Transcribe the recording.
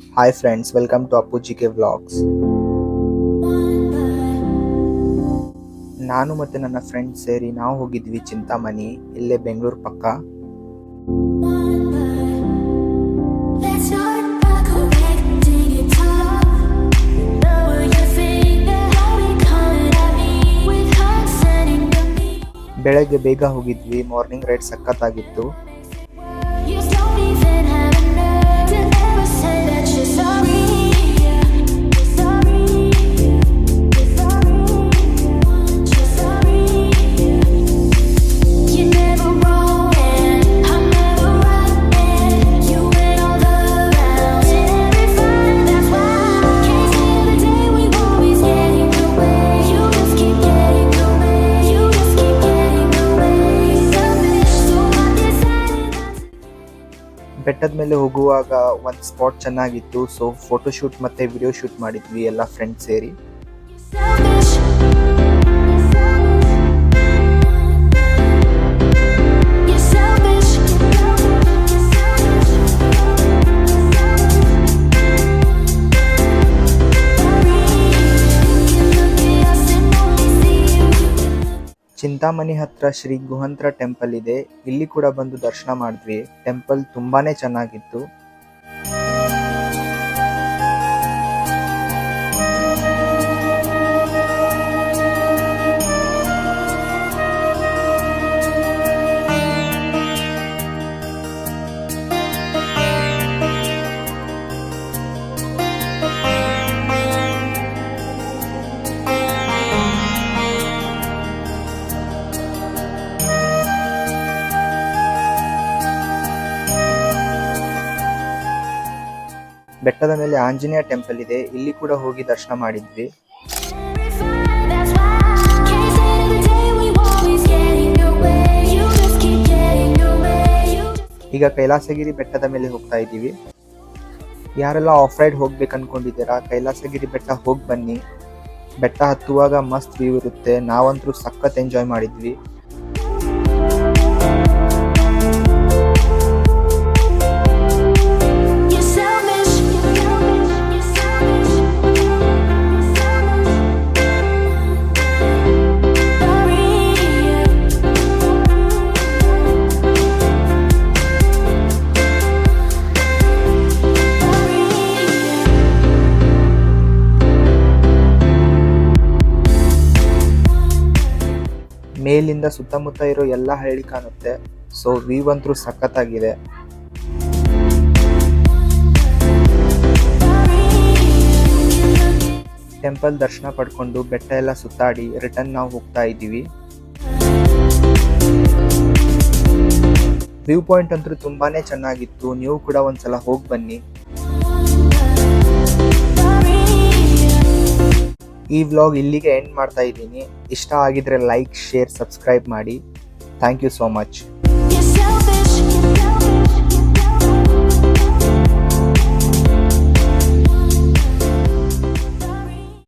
Hi friends, welcome to Appu GK Vlogs. ನಾನು ಮತ್ತು ನನ್ನ ಫ್ರೆಂಡ್ಸ್ ಸೇರಿ ನಾವು ಹೋಗಿದ್ವಿ ಚಿಂತಾಮಣಿ, ಇಲ್ಲೇ ಬೆಂಗಳೂರು ಪಕ್ಕ. ಬೆಳಗ್ಗೆ ಬೇಗ ಹೋಗಿದ್ವಿ, ಮಾರ್ನಿಂಗ್ ರೈಡ್ ಸಖತ್ತಾಗಿತ್ತು. ಬೆಟ್ಟದ ಮೇಲೆ ಹೋಗುವಾಗ ಒಂದು ಸ್ಪಾಟ್ ಚೆನ್ನಾಗಿತ್ತು, ಸೊ ಫೋಟೋ ಶೂಟ್ ಮತ್ತೆ ವಿಡಿಯೋ ಶೂಟ್ ಮಾಡಿದ್ವಿ ಎಲ್ಲ ಫ್ರೆಂಡ್ಸ್ ಸೇರಿ. ಚಿಂತಾಮಣಿ ಹತ್ರ ಶ್ರೀ ಗುಹಂತ್ರ ಟೆಂಪಲ್ ಇದೆ, ಇಲ್ಲಿ ಕೂಡ ಬಂದು ದರ್ಶನ ಮಾಡಿದ್ವಿ. ಟೆಂಪಲ್ ತುಂಬಾನೇ ಚೆನ್ನಾಗಿತ್ತು. ಬೆಟ್ಟದ ಮೇಲೆ ಆಂಜನೇಯ ಟೆಂಪಲ್ ಇದೆ, ಇಲ್ಲಿ ಕೂಡ ಹೋಗಿ ದರ್ಶನ ಮಾಡಿದ್ವಿ. ಈಗ ಕೈಲಾಸಗಿರಿ ಬೆಟ್ಟದ ಮೇಲೆ ಹೋಗ್ತಾ ಇದ್ದೀವಿ. ಯಾರೆಲ್ಲ ಆಫ್ ರೈಡ್ ಹೋಗ್ಬೇಕು ಅನ್ಕೊಂಡಿದ್ದೀರಾ, ಕೈಲಾಸಗಿರಿ ಬೆಟ್ಟ ಹೋಗಿ ಬನ್ನಿ. ಬೆಟ್ಟ ಹತ್ತುವಾಗ ಮಸ್ತ್ ವ್ಯೂ ಇರುತ್ತೆ. ನಾವಂತೂ ಸಖತ್ ಎಂಜಾಯ್ ಮಾಡಿದ್ವಿ. ಮೇಲಿಂದ ಸುತ್ತಮುತ್ತ ಇರೋ ಎಲ್ಲ ಹಳ್ಳಿ ಕಾಣುತ್ತೆ, ಸೊ ವ್ಯೂ ಅಂತೂ ಸಖತ್ತಾಗಿದೆ. ಟೆಂಪಲ್ ದರ್ಶನ ಪಡ್ಕೊಂಡು ಬೆಟ್ಟ ಎಲ್ಲ ಸುತ್ತಾಡಿ ರಿಟರ್ನ್ ನಾವು ಹೋಗ್ತಾ ಇದ್ದೀವಿ. ವ್ಯೂ ಪಾಯಿಂಟ್ ಅಂತೂ ತುಂಬಾನೇ ಚೆನ್ನಾಗಿತ್ತು, ನೀವು ಕೂಡ ಒಂದ್ಸಲ ಹೋಗಿ ಬನ್ನಿ. ಈ ವ್ಲಾಗ್ ಇಲ್ಲಿಗೆ ಎಂಡ್ ಮಾಡ್ತಾ ಇದ್ದೀನಿ. ಇಷ್ಟ ಆಗಿದ್ರೆ ಲೈಕ್, ಶೇರ್, ಸಬ್ಸ್ಕ್ರೈಬ್ ಮಾಡಿ. Thank you so much.